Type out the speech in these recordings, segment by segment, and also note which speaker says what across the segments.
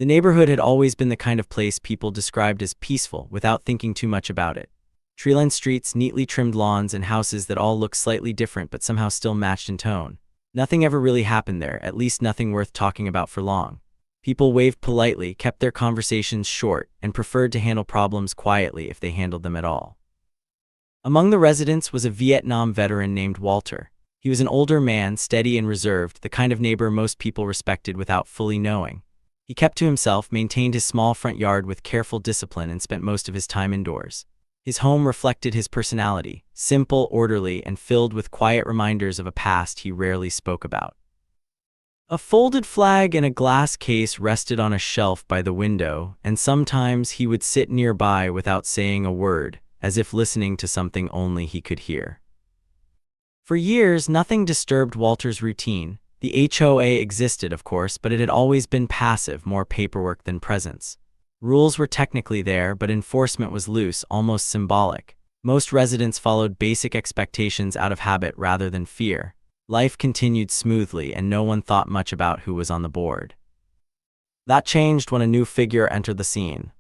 Speaker 1: The neighborhood had always been the kind of place people described as peaceful without thinking too much about it. Tree-lined streets, neatly trimmed lawns, and houses that all looked slightly different but somehow still matched in tone. Nothing ever really happened there, at least nothing worth talking about for long. People waved politely, kept their conversations short, and preferred to handle problems quietly if they handled them at all. Among the residents was a Vietnam veteran named Walter. He was an older man, steady and reserved, the kind of neighbor most people respected without fully knowing. He kept to himself, maintained his small front yard with careful discipline, and spent most of his time indoors. His home reflected his personality, simple, orderly, and filled with quiet reminders of a past he rarely spoke about. A folded flag in a glass case rested on a shelf by the window, and sometimes he would sit nearby without saying a word, as if listening to something only he could hear. For years, nothing disturbed Walter's routine. The HOA existed, of course, but it had always been passive, more paperwork than presence. Rules were technically there, but enforcement was loose, almost symbolic. Most residents followed basic expectations out of habit rather than fear. Life continued smoothly, and no one thought much about who was on the board. That changed when a new figure entered the scene.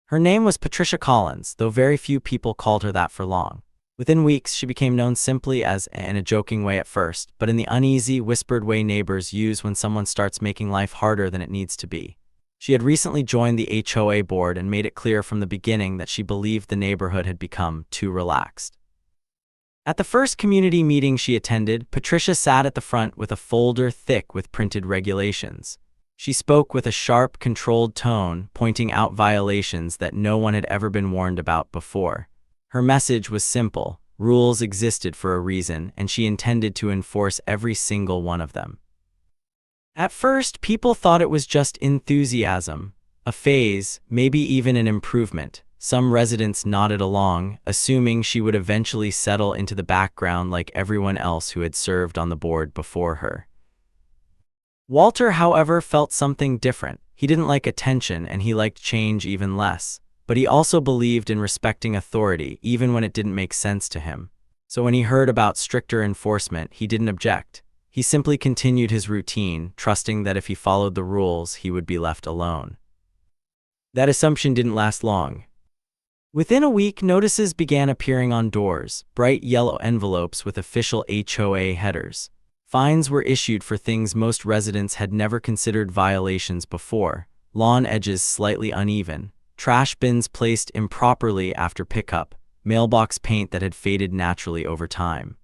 Speaker 1: Her name was Patricia Collins, though very few people called her that for long. Within weeks, she became known simply as, in a joking way at first, but in the uneasy, whispered way neighbors use when someone starts making life harder than it needs to be. She had recently joined the HOA board and made it clear from the beginning that she believed the neighborhood had become too relaxed. At the first community meeting she attended, Patricia sat at the front with a folder thick with printed regulations. She spoke with a sharp, controlled tone, pointing out violations that no one had ever been warned about before. Her message was simple: rules existed for a reason, and she intended to enforce every single one of them. At first, people thought it was just enthusiasm, a phase, maybe even an improvement. Some residents nodded along, assuming she would eventually settle into the background like everyone else who had served on the board before her. Walter, however, felt something different. He didn't like attention, and he liked change even less. But he also believed in respecting authority, even when it didn't make sense to him. So when he heard about stricter enforcement, he didn't object. He simply continued his routine, trusting that if he followed the rules, he would be left alone. That assumption didn't last long. Within a week, notices began appearing on doors, bright yellow envelopes with official HOA headers. Fines were issued for things most residents had never considered violations before: lawn edges slightly uneven, trash bins placed improperly after pickup, mailbox paint that had faded naturally over time.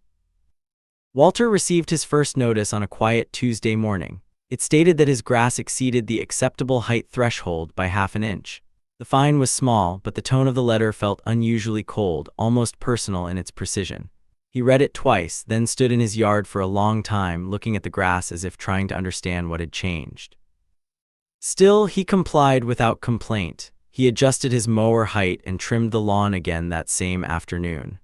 Speaker 1: Walter received his first notice on a quiet Tuesday morning. It stated that his grass exceeded the acceptable height threshold by half an inch. The fine was small, but the tone of the letter felt unusually cold, almost personal in its precision. He read it twice, then stood in his yard for a long time, looking at the grass as if trying to understand what had changed. Still, he complied without complaint. He adjusted his mower height and trimmed the lawn again that same afternoon.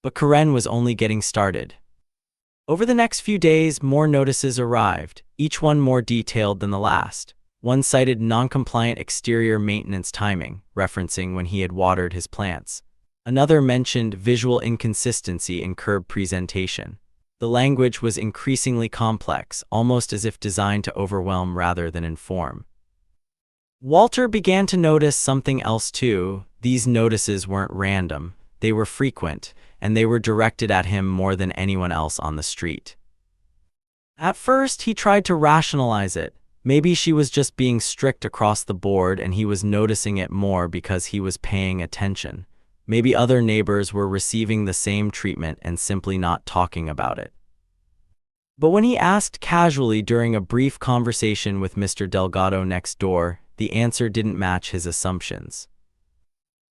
Speaker 1: But Karen was only getting started. Over the next few days, more notices arrived, each one more detailed than the last. One cited non-compliant exterior maintenance timing, referencing when he had watered his plants. Another mentioned visual inconsistency in curb presentation. The language was increasingly complex, almost as if designed to overwhelm rather than inform. Walter began to notice something else too. These notices weren't random, they were frequent, and they were directed at him more than anyone else on the street. At first, he tried to rationalize it. Maybe she was just being strict across the board and he was noticing it more because he was paying attention. Maybe other neighbors were receiving the same treatment and simply not talking about it. But when he asked casually during a brief conversation with Mr. Delgado next door, the answer didn't match his assumptions.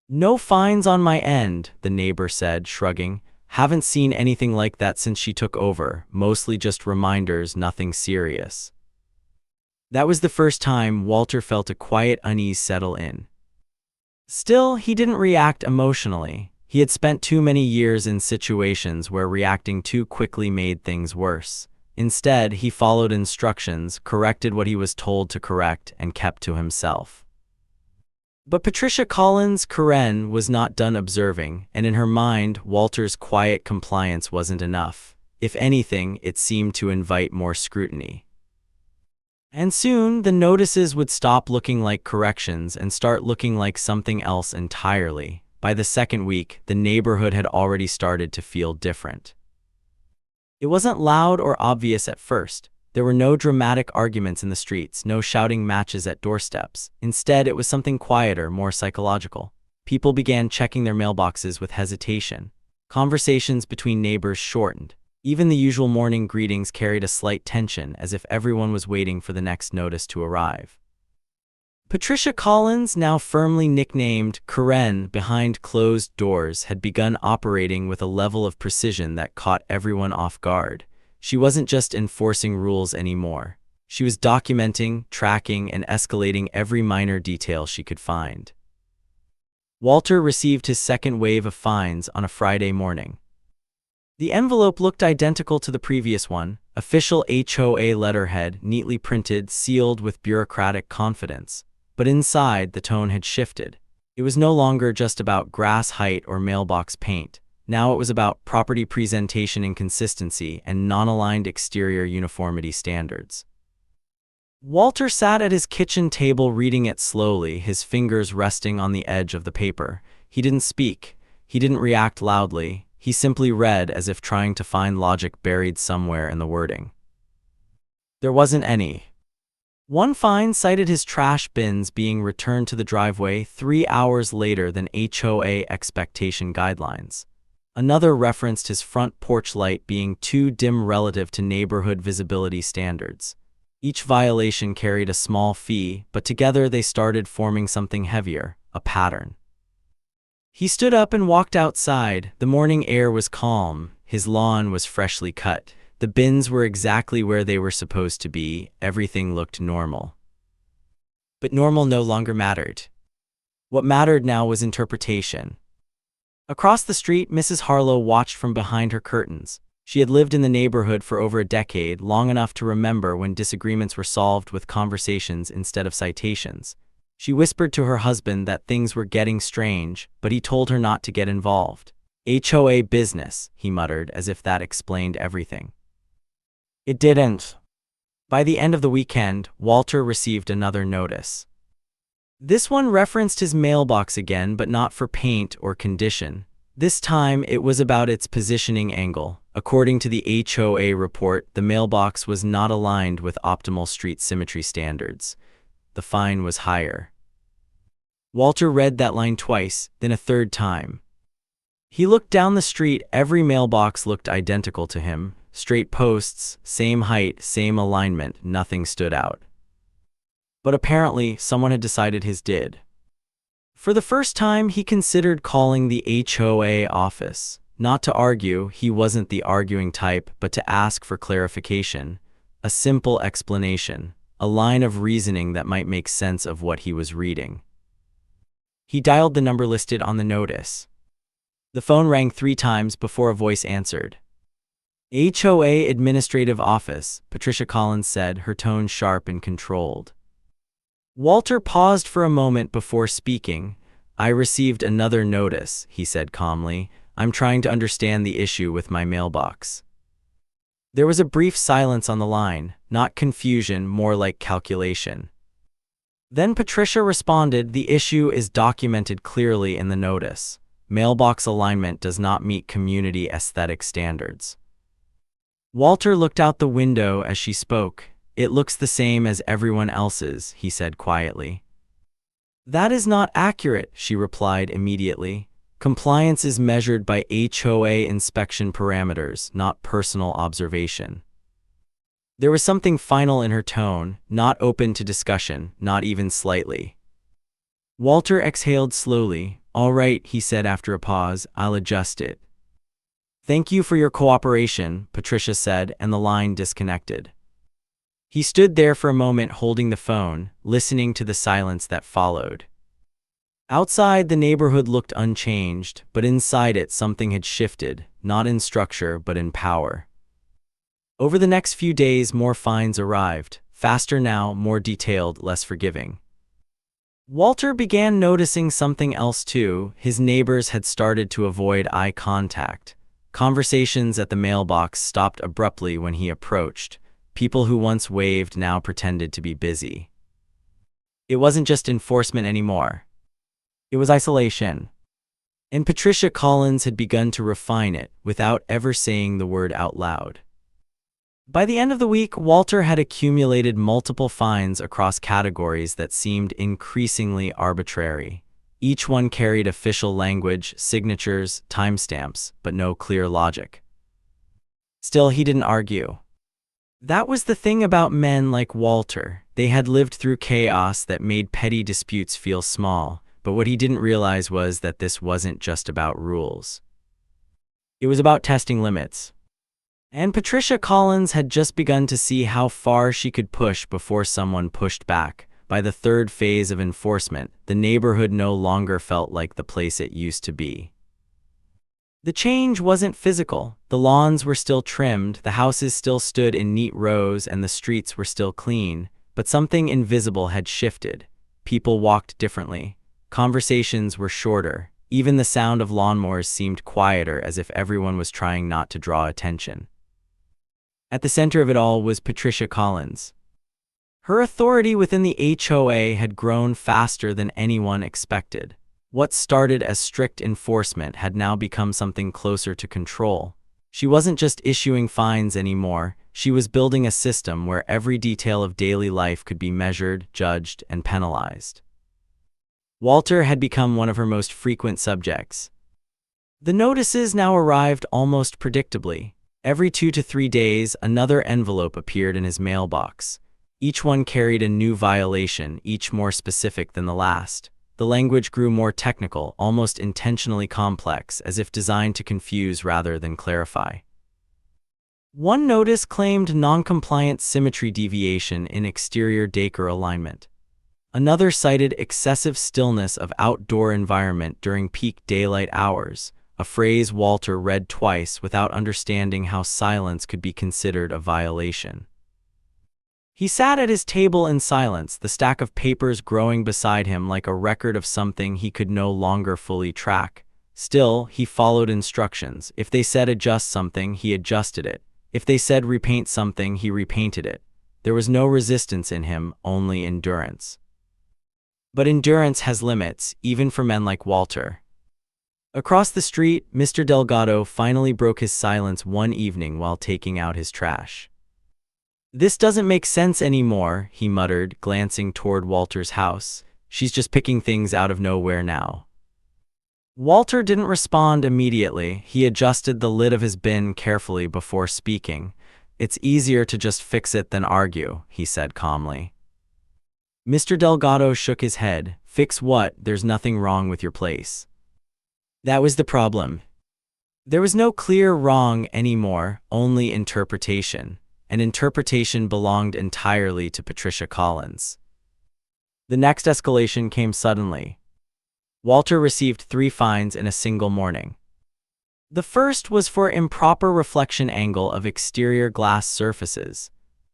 Speaker 1: "No fines on my end," the neighbor said, shrugging. "Haven't seen anything like that since she took over, mostly just reminders, nothing serious." That was the first time Walter felt a quiet unease settle in. Still, he didn't react emotionally. He had spent too many years in situations where reacting too quickly made things worse. Instead, he followed instructions, corrected what he was told to correct, and kept to himself. But Patricia Collins, Karen, was not done observing, and in her mind, Walter's quiet compliance wasn't enough. If anything, it seemed to invite more scrutiny. And soon, the notices would stop looking like corrections and start looking like something else entirely. By the second week, the neighborhood had already started to feel different. It wasn't loud or obvious at first. There were no dramatic arguments in the streets, no shouting matches at doorsteps. Instead, it was something quieter, more psychological. People began checking their mailboxes with hesitation. Conversations between neighbors shortened. Even the usual morning greetings carried a slight tension, as if everyone was waiting for the next notice to arrive. Patricia Collins, now firmly nicknamed Karen behind closed doors, had begun operating with a level of precision that caught everyone off guard. She wasn't just enforcing rules anymore. She was documenting, tracking, and escalating every minor detail she could find. Walter received his second wave of fines on a Friday morning. The envelope looked identical to the previous one, official HOA letterhead, neatly printed, sealed with bureaucratic confidence. But inside, the tone had shifted. It was no longer just about grass height or mailbox paint. Now it was about property presentation inconsistency and non-aligned exterior uniformity standards. Walter sat at his kitchen table reading it slowly, his fingers resting on the edge of the paper. He didn't speak. He didn't react loudly. He simply read as if trying to find logic buried somewhere in the wording. There wasn't any. One fine cited his trash bins being returned to the driveway 3 hours later than HOA expectation guidelines. Another referenced his front porch light being too dim relative to neighborhood visibility standards. Each violation carried a small fee, but together they started forming something heavier, a pattern. He stood up and walked outside. The morning air was calm. His lawn was freshly cut. The bins were exactly where they were supposed to be. Everything looked normal. But normal no longer mattered. What mattered now was interpretation. Across the street, Mrs. Harlow watched from behind her curtains. She had lived in the neighborhood for over a decade, long enough to remember when disagreements were solved with conversations instead of citations. She whispered to her husband that things were getting strange, but he told her not to get involved. HOA business, he muttered, as if that explained everything. It didn't. By the end of the weekend, Walter received another notice. This one referenced his mailbox again, but not for paint or condition. This time, it was about its positioning angle. According to the HOA report, the mailbox was not aligned with optimal street symmetry standards. The fine was higher. Walter read that line twice, then a third time. He looked down the street. Every mailbox looked identical to him. Straight posts, same height, same alignment, nothing stood out. But apparently, someone had decided his did. For the first time, he considered calling the HOA office. Not to argue, he wasn't the arguing type, but to ask for clarification. A simple explanation. A line of reasoning that might make sense of what he was reading. He dialed the number listed on the notice. The phone rang 3 times before a voice answered. HOA Administrative Office, Patricia Collins said, her tone sharp and controlled. Walter paused for a moment before speaking. I received another notice, he said calmly. I'm trying to understand the issue with my mailbox. There was a brief silence on the line, not confusion, more like calculation. Then Patricia responded, the issue is documented clearly in the notice. Mailbox alignment does not meet community aesthetic standards. Walter looked out the window as she spoke. It looks the same as everyone else's, he said quietly. That is not accurate, she replied immediately. Compliance is measured by HOA inspection parameters, not personal observation. There was something final in her tone, not open to discussion, not even slightly. Walter exhaled slowly. All right, he said after a pause, I'll adjust it. Thank you for your cooperation, Patricia said, and the line disconnected. He stood there for a moment holding the phone, listening to the silence that followed. Outside, the neighborhood looked unchanged, but inside it something had shifted, not in structure but in power. Over the next few days, more fines arrived, faster now, more detailed, less forgiving. Walter began noticing something else too. His neighbors had started to avoid eye contact. Conversations at the mailbox stopped abruptly when he approached. People who once waved now pretended to be busy. It wasn't just enforcement anymore. It was isolation. And Patricia Collins had begun to refine it without ever saying the word out loud. By the end of the week, Walter had accumulated multiple fines across categories that seemed increasingly arbitrary. Each one carried official language, signatures, timestamps, but no clear logic. Still, he didn't argue. That was the thing about men like Walter. They had lived through chaos that made petty disputes feel small, but what he didn't realize was that this wasn't just about rules. It was about testing limits. And Patricia Collins had just begun to see how far she could push before someone pushed back. By the third phase of enforcement, the neighborhood no longer felt like the place it used to be. The change wasn't physical. The lawns were still trimmed, the houses still stood in neat rows, and the streets were still clean. But something invisible had shifted. People walked differently. Conversations were shorter. Even the sound of lawnmowers seemed quieter, as if everyone was trying not to draw attention. At the center of it all was Patricia Collins. Her authority within the HOA had grown faster than anyone expected. What started as strict enforcement had now become something closer to control. She wasn't just issuing fines anymore, she was building a system where every detail of daily life could be measured, judged, and penalized. Walter had become one of her most frequent subjects. The notices now arrived almost predictably. Every 2 to 3 days, another envelope appeared in his mailbox. Each one carried a new violation, each more specific than the last. The language grew more technical, almost intentionally complex, as if designed to confuse rather than clarify. One notice claimed non-compliant symmetry deviation in exterior decor alignment. Another cited excessive stillness of outdoor environment during peak daylight hours, a phrase Walter read twice without understanding how silence could be considered a violation. He sat at his table in silence, the stack of papers growing beside him like a record of something he could no longer fully track. Still, he followed instructions. If they said adjust something, he adjusted it. If they said repaint something, he repainted it. There was no resistance in him, only endurance. But endurance has limits, even for men like Walter. Across the street, Mr. Delgado finally broke his silence one evening while taking out his trash. "This doesn't make sense anymore," he muttered, glancing toward Walter's house. "She's just picking things out of nowhere now." Walter didn't respond immediately. He adjusted the lid of his bin carefully before speaking. "It's easier to just fix it than argue," he said calmly. Mr. Delgado shook his head. "Fix what? There's nothing wrong with your place." That was the problem. There was no clear wrong anymore, only interpretation. And interpretation belonged entirely to Patricia Collins. The next escalation came suddenly. Walter received 3 fines in a single morning. The first was for improper reflection angle of exterior glass surfaces.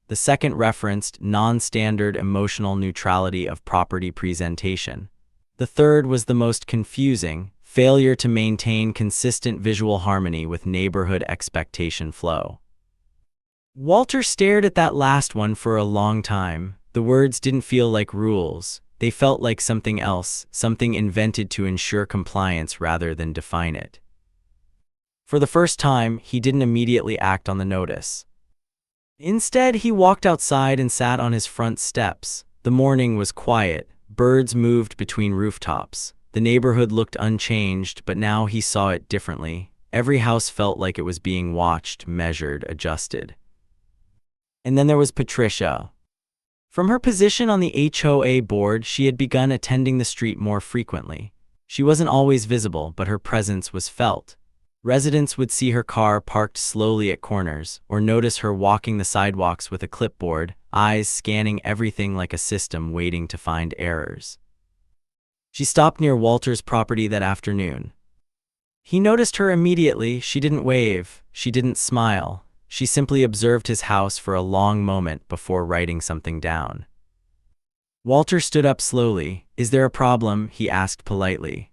Speaker 1: The second referenced non-standard emotional neutrality of property presentation. The third was the most confusing: failure to maintain consistent visual harmony with neighborhood expectation flow. Walter stared at that last one for a long time. The words didn't feel like rules. They felt like something else, something invented to ensure compliance rather than define it. For the first time, he didn't immediately act on the notice. Instead, he walked outside and sat on his front steps. The morning was quiet. Birds moved between rooftops. The neighborhood looked unchanged, but now he saw it differently. Every house felt like it was being watched, measured, adjusted. And then there was Patricia. From her position on the HOA board, she had begun attending the street more frequently. She wasn't always visible, but her presence was felt. Residents would see her car parked slowly at corners, or notice her walking the sidewalks with a clipboard, eyes scanning everything like a system waiting to find errors. She stopped near Walter's property that afternoon. He noticed her immediately. She didn't wave, she didn't smile. She simply observed his house for a long moment before writing something down. Walter stood up slowly. "Is there a problem?" he asked politely.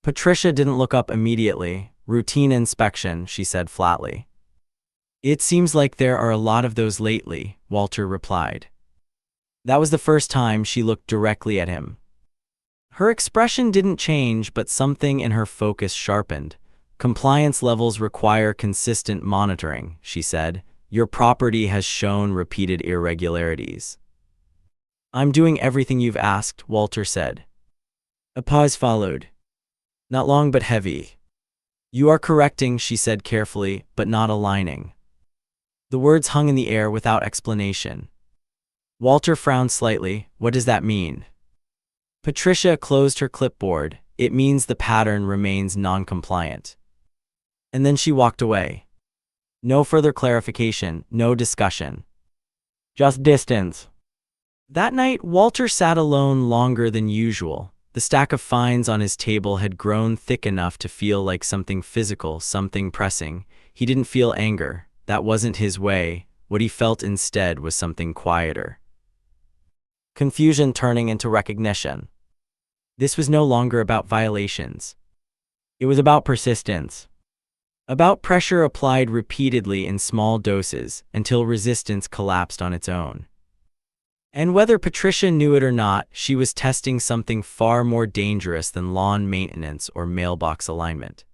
Speaker 1: Patricia didn't look up immediately. "Routine inspection," she said flatly. It seems like there are a lot of those lately, Walter replied. That was the first time she looked directly at him. Her expression didn't change, but something in her focus sharpened. Compliance levels require consistent monitoring, she said. Your property has shown repeated irregularities. I'm doing everything you've asked, Walter said. A pause followed. Not long but heavy. You are correcting, she said carefully, but not aligning. The words hung in the air without explanation. Walter frowned slightly. What does that mean? Patricia closed her clipboard. It means the pattern remains non-compliant. And then she walked away. No further clarification, no discussion. Just distance. That night, Walter sat alone longer than usual. The stack of fines on his table had grown thick enough to feel like something physical, something pressing. He didn't feel anger. That wasn't his way. What he felt instead was something quieter. Confusion turning into recognition. This was no longer about violations. It was about persistence. About pressure applied repeatedly in small doses until resistance collapsed on its own. And whether Patricia knew it or not, she was testing something far more dangerous than lawn maintenance or mailbox alignment.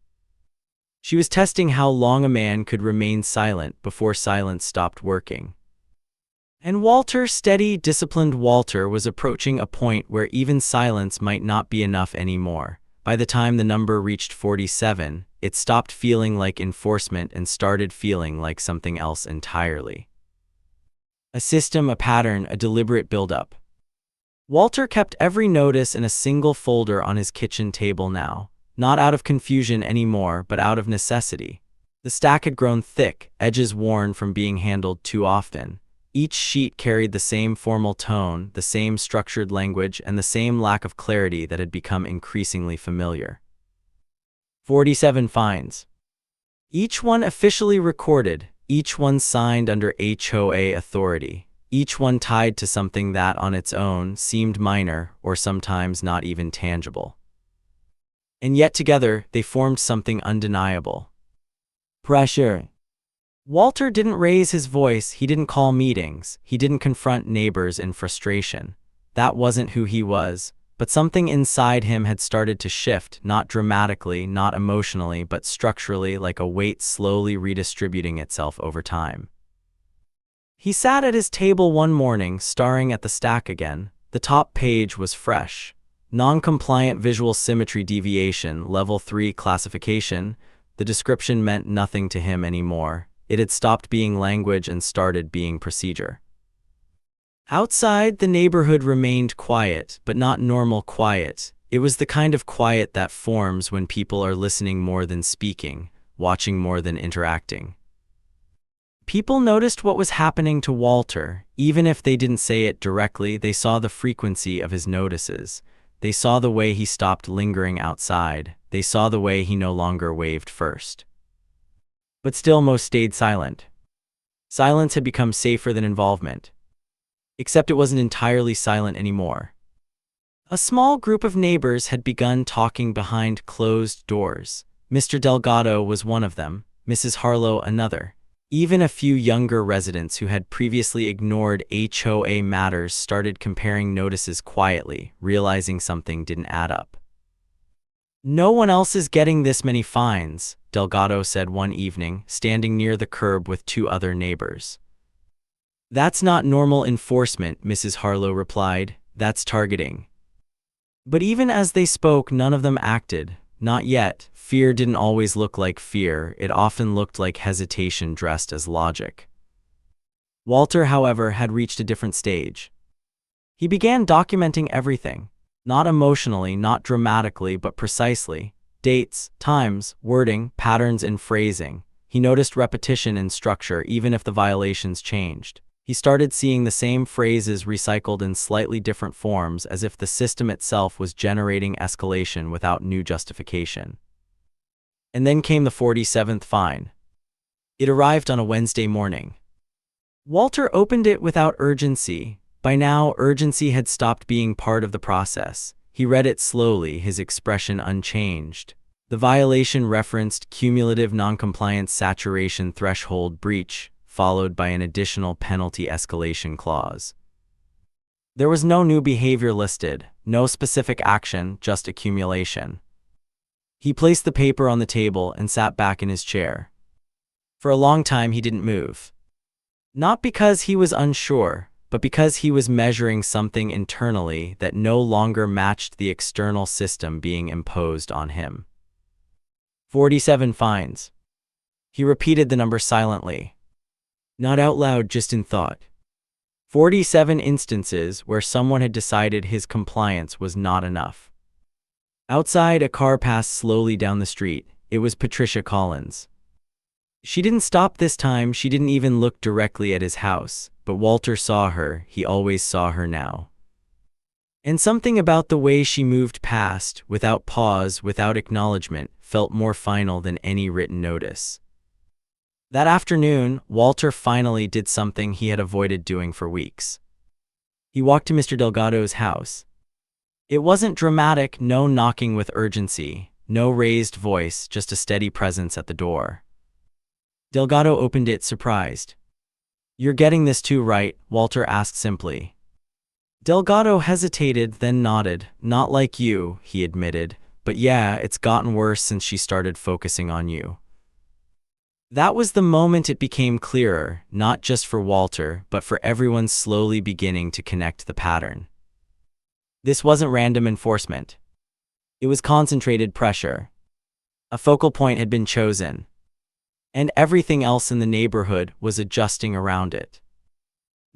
Speaker 1: She was testing how long a man could remain silent before silence stopped working. And Walter, steady, disciplined Walter, was approaching a point where even silence might not be enough anymore. By the time the number reached 47, it stopped feeling like enforcement and started feeling like something else entirely. A system, a pattern, a deliberate buildup. Walter kept every notice in a single folder on his kitchen table now, not out of confusion anymore, but out of necessity. The stack had grown thick, edges worn from being handled too often. Each sheet carried the same formal tone, the same structured language, and the same lack of clarity that had become increasingly familiar. 47 fines. Each one officially recorded, each one signed under HOA authority, each one tied to something that on its own seemed minor or sometimes not even tangible. And yet together they formed something undeniable. Pressure. Walter didn't raise his voice, he didn't call meetings, he didn't confront neighbors in frustration. That wasn't who he was, but something inside him had started to shift, not dramatically, not emotionally, but structurally, like a weight slowly redistributing itself over time. He sat at his table one morning, staring at the stack again. The top page was fresh. Non-compliant visual symmetry deviation, level 3 classification. The description meant nothing to him anymore. It had stopped being language and started being procedure. Outside, the neighborhood remained quiet, but not normal quiet. It was the kind of quiet that forms when people are listening more than speaking, watching more than interacting. People noticed what was happening to Walter. Even if they didn't say it directly, they saw the frequency of his notices. They saw the way he stopped lingering outside. They saw the way he no longer waved first. But still most stayed silent. Silence had become safer than involvement. Except it wasn't entirely silent anymore. A small group of neighbors had begun talking behind closed doors. Mr. Delgado was one of them, Mrs. Harlow another. Even a few younger residents who had previously ignored HOA matters started comparing notices quietly, realizing something didn't add up. No one else is getting this many fines, Delgado said one evening, standing near the curb with two other neighbors. That's not normal enforcement, Mrs. Harlow replied. That's targeting. But even as they spoke, none of them acted. Not yet. Fear didn't always look like fear. It often looked like hesitation dressed as logic. Walter, however, had reached a different stage. He began documenting everything. Not emotionally, not dramatically, but precisely. Dates, times, wording, patterns in phrasing. He noticed repetition in structure even if the violations changed. He started seeing the same phrases recycled in slightly different forms, as if the system itself was generating escalation without new justification. And then came the 47th fine. It arrived on a Wednesday morning. Walter opened it without urgency. By now, urgency had stopped being part of the process. He read it slowly, his expression unchanged. The violation referenced cumulative noncompliance saturation threshold breach, followed by an additional penalty escalation clause. There was no new behavior listed, no specific action, just accumulation. He placed the paper on the table and sat back in his chair. For a long time he didn't move. Not because he was unsure, but because he was measuring something internally that no longer matched the external system being imposed on him. 47 fines. He repeated the number silently. Not out loud, just in thought. 47 instances where someone had decided his compliance was not enough. Outside, a car passed slowly down the street. It was Patricia Collins. She didn't stop this time, she didn't even look directly at his house, but Walter saw her, he always saw her now. And something about the way she moved past, without pause, without acknowledgement, felt more final than any written notice. That afternoon, Walter finally did something he had avoided doing for weeks. He walked to Mr. Delgado's house. It wasn't dramatic, no knocking with urgency, no raised voice, just a steady presence at the door. Delgado opened it, surprised. "You're getting this too, right?" Walter asked simply. Delgado hesitated, then nodded. "Not like you," he admitted, "but yeah, it's gotten worse since she started focusing on you." That was the moment it became clearer, not just for Walter, but for everyone slowly beginning to connect the pattern. This wasn't random enforcement. It was concentrated pressure. A focal point had been chosen, and everything else in the neighborhood was adjusting around it.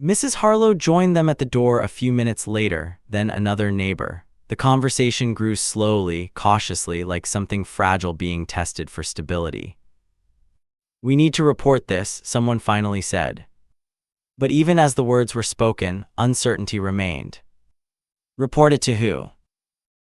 Speaker 1: Mrs. Harlow joined them at the door a few minutes later, then another neighbor. The conversation grew slowly, cautiously, like something fragile being tested for stability. "We need to report this," someone finally said. But even as the words were spoken, uncertainty remained. Report it to who?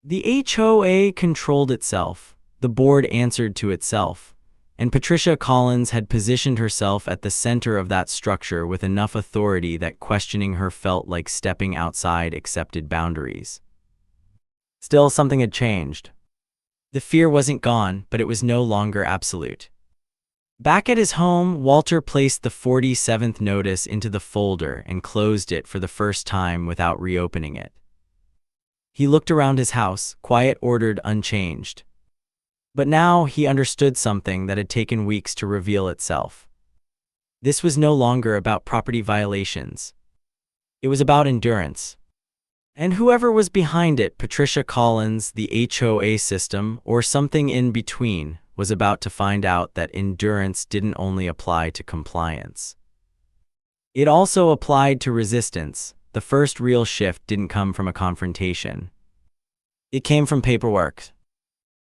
Speaker 1: The HOA controlled itself. The board answered to itself. And Patricia Collins had positioned herself at the center of that structure with enough authority that questioning her felt like stepping outside accepted boundaries. Still, something had changed. The fear wasn't gone, but it was no longer absolute. Back at his home, Walter placed the 47th notice into the folder and closed it for the first time without reopening it. He looked around his house, quiet, ordered, unchanged. But now he understood something that had taken weeks to reveal itself. This was no longer about property violations. It was about endurance. And whoever was behind it, Patricia Collins, the HOA system, or something in between, was about to find out that endurance didn't only apply to compliance. It also applied to resistance. The first real shift didn't come from a confrontation. It came from paperwork.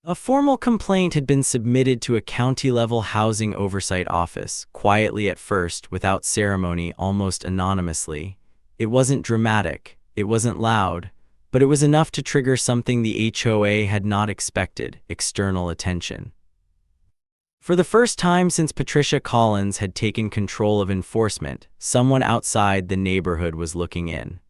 Speaker 1: A formal complaint had been submitted to a county-level housing oversight office, quietly at first, without ceremony, almost anonymously. It wasn't dramatic, it wasn't loud, but it was enough to trigger something the HOA had not expected: external attention. For the first time since Patricia Collins had taken control of enforcement, someone outside the neighborhood was looking in.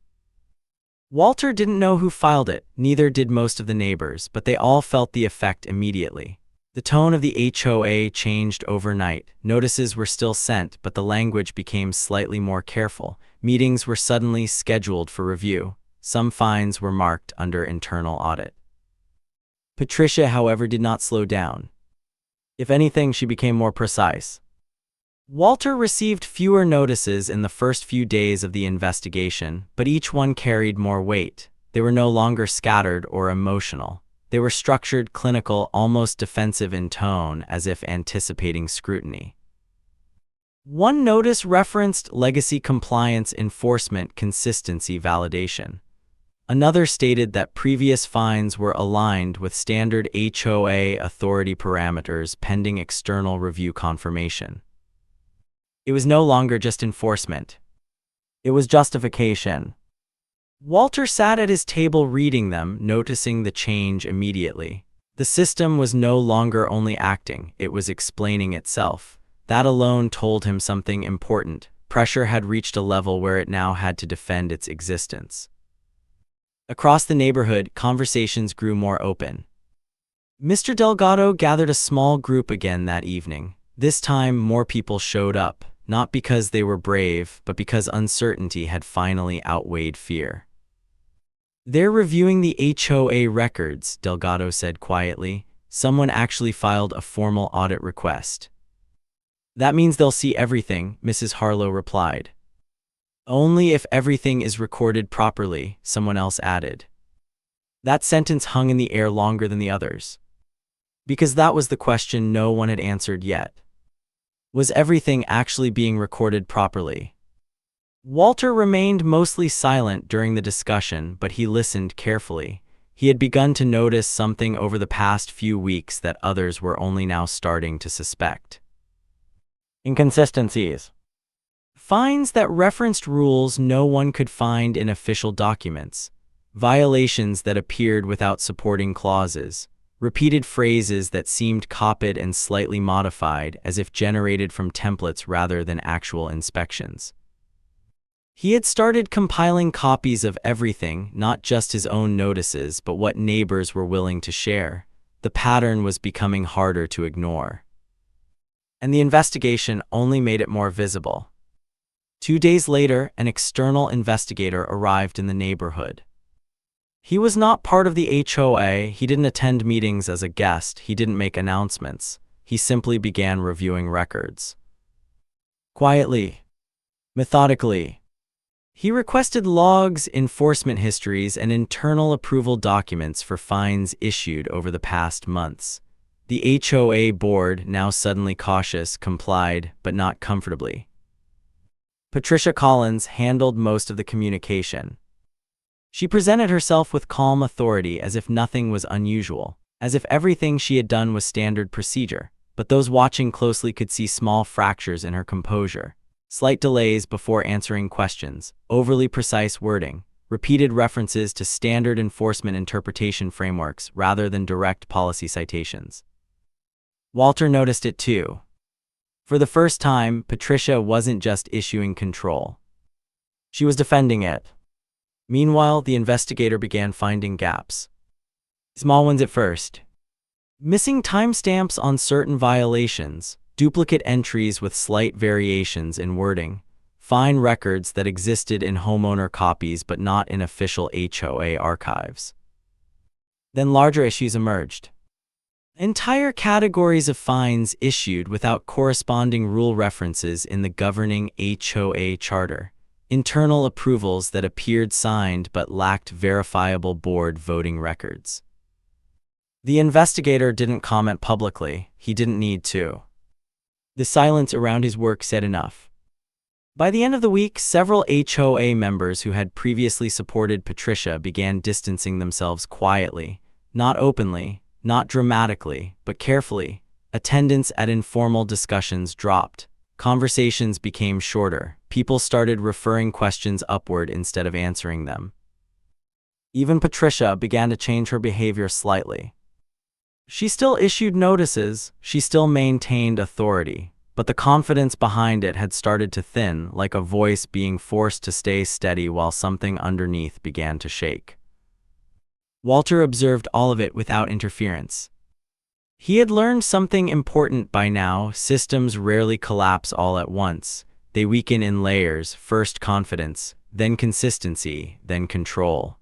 Speaker 1: Walter didn't know who filed it, neither did most of the neighbors, but they all felt the effect immediately. The tone of the HOA changed overnight. Notices were still sent, but the language became slightly more careful. Meetings were suddenly scheduled for review. Some fines were marked under internal audit. Patricia, however, did not slow down. If anything, she became more precise. Walter received fewer notices in the first few days of the investigation, but each one carried more weight. They were no longer scattered or emotional. They were structured, clinical, almost defensive in tone, as if anticipating scrutiny. One notice referenced legacy compliance enforcement consistency validation. Another stated that previous fines were aligned with standard HOA authority parameters pending external review confirmation. It was no longer just enforcement. It was justification. Walter sat at his table reading them, noticing the change immediately. The system was no longer only acting, it was explaining itself. That alone told him something important. Pressure had reached a level where it now had to defend its existence. Across the neighborhood, conversations grew more open. Mr. Delgado gathered a small group again that evening. This time, more people showed up, not because they were brave, but because uncertainty had finally outweighed fear. "They're reviewing the HOA records," Delgado said quietly. "Someone actually filed a formal audit request." "That means they'll see everything," Mrs. Harlow replied. "Only if everything is recorded properly," someone else added. That sentence hung in the air longer than the others. Because that was the question no one had answered yet. Was everything actually being recorded properly? Walter remained mostly silent during the discussion, but he listened carefully. He had begun to notice something over the past few weeks that others were only now starting to suspect. Inconsistencies. Fines that referenced rules no one could find in official documents. Violations that appeared without supporting clauses. Repeated phrases that seemed copied and slightly modified, as if generated from templates rather than actual inspections. He had started compiling copies of everything, not just his own notices, but what neighbors were willing to share. The pattern was becoming harder to ignore. And the investigation only made it more visible. 2 days later, an external investigator arrived in the neighborhood. He was not part of the HOA, he didn't attend meetings as a guest, he didn't make announcements. He simply began reviewing records. Quietly, methodically. He requested logs, enforcement histories, and internal approval documents for fines issued over the past months. The HOA board, now suddenly cautious, complied, but not comfortably. Patricia Collins handled most of the communication. She presented herself with calm authority, as if nothing was unusual, as if everything she had done was standard procedure, but those watching closely could see small fractures in her composure. Slight delays before answering questions, overly precise wording, repeated references to standard enforcement interpretation frameworks rather than direct policy citations. Walter noticed it too. For the first time, Patricia wasn't just issuing control. She was defending it. Meanwhile, the investigator began finding gaps. Small ones at first. Missing timestamps on certain violations, duplicate entries with slight variations in wording, fine records that existed in homeowner copies but not in official HOA archives. Then larger issues emerged. Entire categories of fines issued without corresponding rule references in the governing HOA charter. Internal approvals that appeared signed but lacked verifiable board voting records. The investigator didn't comment publicly. He didn't need to. The silence around his work said enough. By the end of the week, several HOA members who had previously supported Patricia began distancing themselves quietly, not openly, not dramatically, but carefully. Attendance at informal discussions dropped. Conversations became shorter. People started referring questions upward instead of answering them. Even Patricia began to change her behavior slightly. She still issued notices, she still maintained authority, but the confidence behind it had started to thin, like a voice being forced to stay steady while something underneath began to shake. Walter observed all of it without interference. He had learned something important by now. Systems rarely collapse all at once. They weaken in layers, first confidence, then consistency, then control.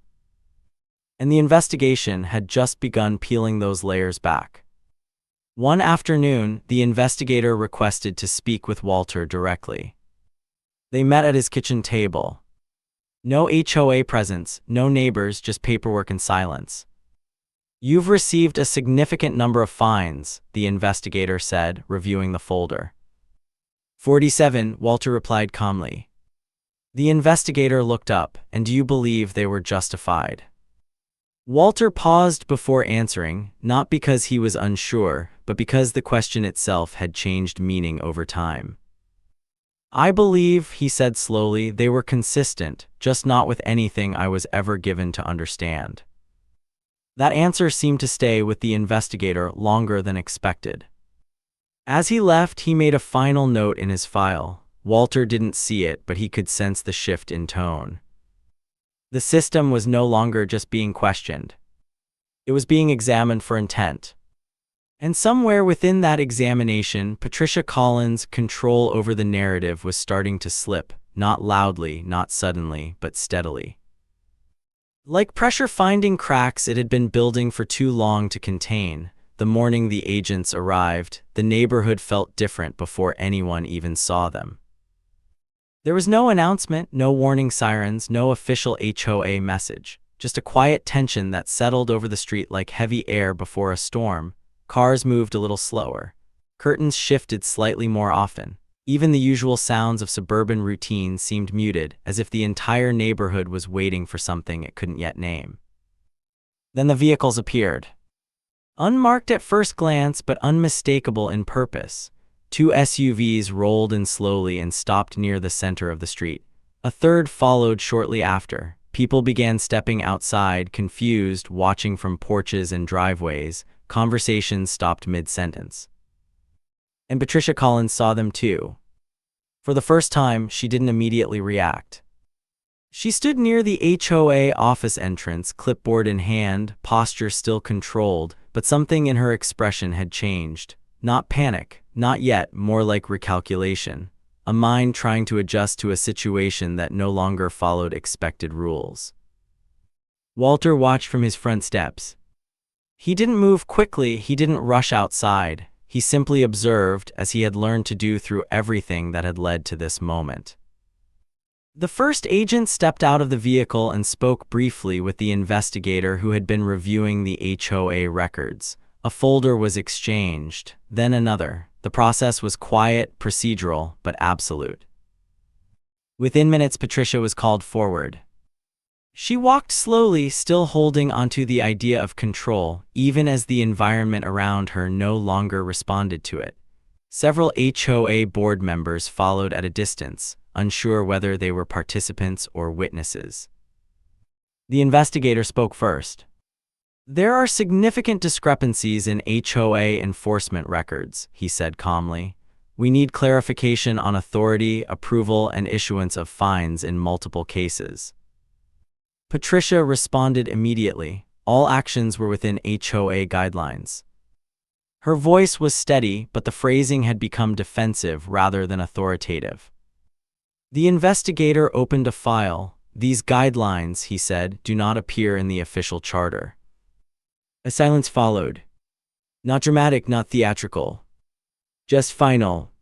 Speaker 1: And the investigation had just begun peeling those layers back. One afternoon, the investigator requested to speak with Walter directly. They met at his kitchen table. No HOA presence, no neighbors, just paperwork and silence. "You've received a significant number of fines," the investigator said, reviewing the folder. 47, Walter replied calmly. The investigator looked up. "And do you believe they were justified?" Walter paused before answering, not because he was unsure, but because the question itself had changed meaning over time. "I believe," he said slowly, "they were consistent, just not with anything I was ever given to understand." That answer seemed to stay with the investigator longer than expected. As he left, he made a final note in his file. Walter didn't see it, but he could sense the shift in tone. The system was no longer just being questioned. It was being examined for intent. And somewhere within that examination, Patricia Collins' control over the narrative was starting to slip, not loudly, not suddenly, but steadily. Like pressure finding cracks it had been building for too long to contain. The morning the agents arrived, the neighborhood felt different before anyone even saw them. There was no announcement, no warning sirens, no official HOA message, just a quiet tension that settled over the street like heavy air before a storm. Cars moved a little slower. Curtains shifted slightly more often. Even the usual sounds of suburban routine seemed muted, as if the entire neighborhood was waiting for something it couldn't yet name. Then the vehicles appeared. Unmarked at first glance, but unmistakable in purpose. 2 SUVs rolled in slowly and stopped near the center of the street. A third followed shortly after. People began stepping outside, confused, watching from porches and driveways. Conversations stopped mid-sentence. And Patricia Collins saw them too. For the first time, she didn't immediately react. She stood near the HOA office entrance, clipboard in hand, posture still controlled, but something in her expression had changed. Not panic, not yet, more like recalculation. A mind trying to adjust to a situation that no longer followed expected rules. Walter watched from his front steps. He didn't move quickly, he didn't rush outside. He simply observed, as he had learned to do through everything that had led to this moment. The first agent stepped out of the vehicle and spoke briefly with the investigator who had been reviewing the HOA records. A folder was exchanged, then another. The process was quiet, procedural, but absolute. Within minutes, Patricia was called forward. She walked slowly, still holding onto the idea of control, even as the environment around her no longer responded to it. Several HOA board members followed at a distance, unsure whether they were participants or witnesses. The investigator spoke first. "There are significant discrepancies in HOA enforcement records," he said calmly. "We need clarification on authority, approval, and issuance of fines in multiple cases." Patricia responded immediately. All actions were within HOA guidelines. Her voice was steady, but the phrasing had become defensive rather than authoritative. The investigator opened a file. "These guidelines," he said, "do not appear in the official charter." A silence followed. Not dramatic, not theatrical. Just final.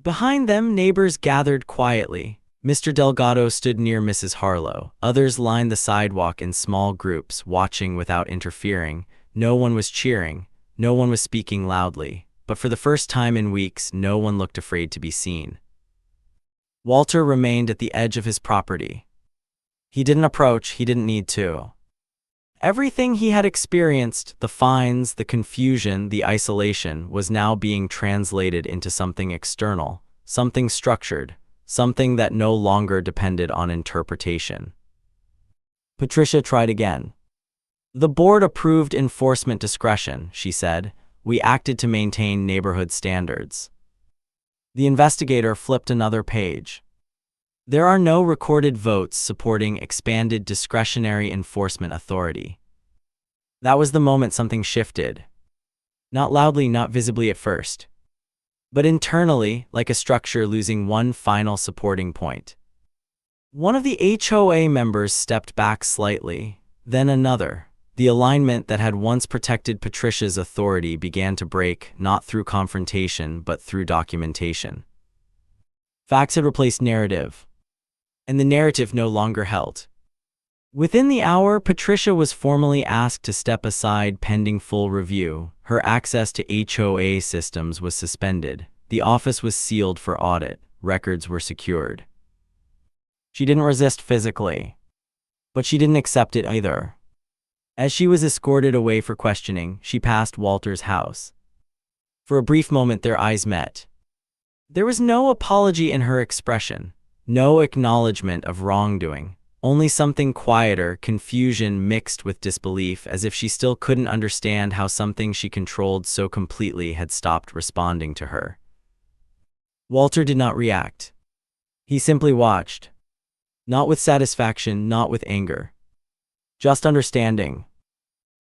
Speaker 1: Behind them, neighbors gathered quietly. Mr. Delgado stood near Mrs. Harlow. Others lined the sidewalk in small groups, watching without interfering. No one was cheering. No one was speaking loudly. But for the first time in weeks, no one looked afraid to be seen. Walter remained at the edge of his property. He didn't approach, he didn't need to. Everything he had experienced, the fines, the confusion, the isolation, was now being translated into something external, something structured, something that no longer depended on interpretation. Patricia tried again. "The board approved enforcement discretion," she said. "We acted to maintain neighborhood standards." The investigator flipped another page. "There are no recorded votes supporting expanded discretionary enforcement authority." That was the moment something shifted. Not loudly, not visibly at first, but internally, like a structure losing one final supporting point. One of the HOA members stepped back slightly, then another. The alignment that had once protected Patricia's authority began to break, not through confrontation, but through documentation. Facts had replaced narrative, and the narrative no longer held. Within the hour, Patricia was formally asked to step aside pending full review. Her access to HOA systems was suspended. The office was sealed for audit. Records were secured. She didn't resist physically, but she didn't accept it either. As she was escorted away for questioning, she passed Walter's house. For a brief moment, their eyes met. There was no apology in her expression, no acknowledgement of wrongdoing. Only something quieter, confusion mixed with disbelief, as if she still couldn't understand how something she controlled so completely had stopped responding to her. Walter did not react. He simply watched. Not with satisfaction, not with anger. Just understanding.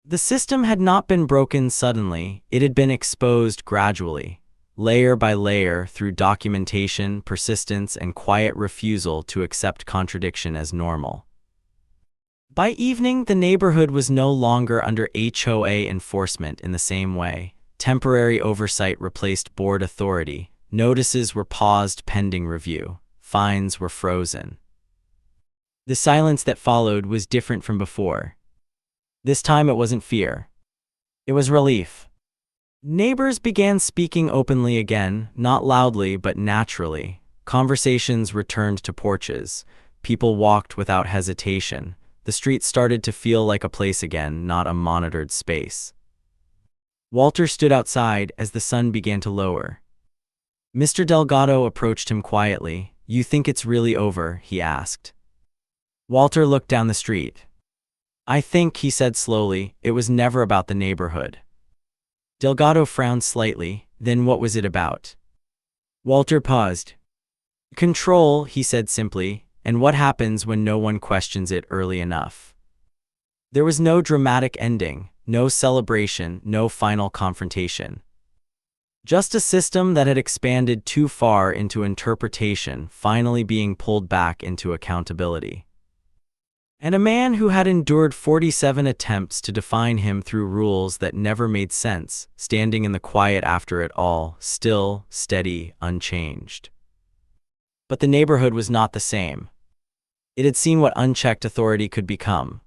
Speaker 1: The system had not been broken suddenly, it had been exposed gradually, layer by layer through documentation, persistence, and quiet refusal to accept contradiction as normal. By evening, the neighborhood was no longer under HOA enforcement in the same way. Temporary oversight replaced board authority. Notices were paused pending review. Fines were frozen. The silence that followed was different from before. This time it wasn't fear. It was relief. Neighbors began speaking openly again, not loudly but naturally. Conversations returned to porches. People walked without hesitation. The street started to feel like a place again, not a monitored space. Walter stood outside as the sun began to lower. Mr. Delgado approached him quietly. "You think it's really over?" he asked. Walter looked down the street. "I think," he said slowly, "it was never about the neighborhood." Delgado frowned slightly. "Then what was it about?" Walter paused. "Control," he said simply, "and what happens when no one questions it early enough." There was no dramatic ending, no celebration, no final confrontation. Just a system that had expanded too far into interpretation, finally being pulled back into accountability. And a man who had endured 47 attempts to define him through rules that never made sense, standing in the quiet after it all, still, steady, unchanged. But the neighborhood was not the same. It had seen what unchecked authority could become.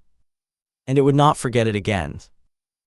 Speaker 1: And it would not forget it again.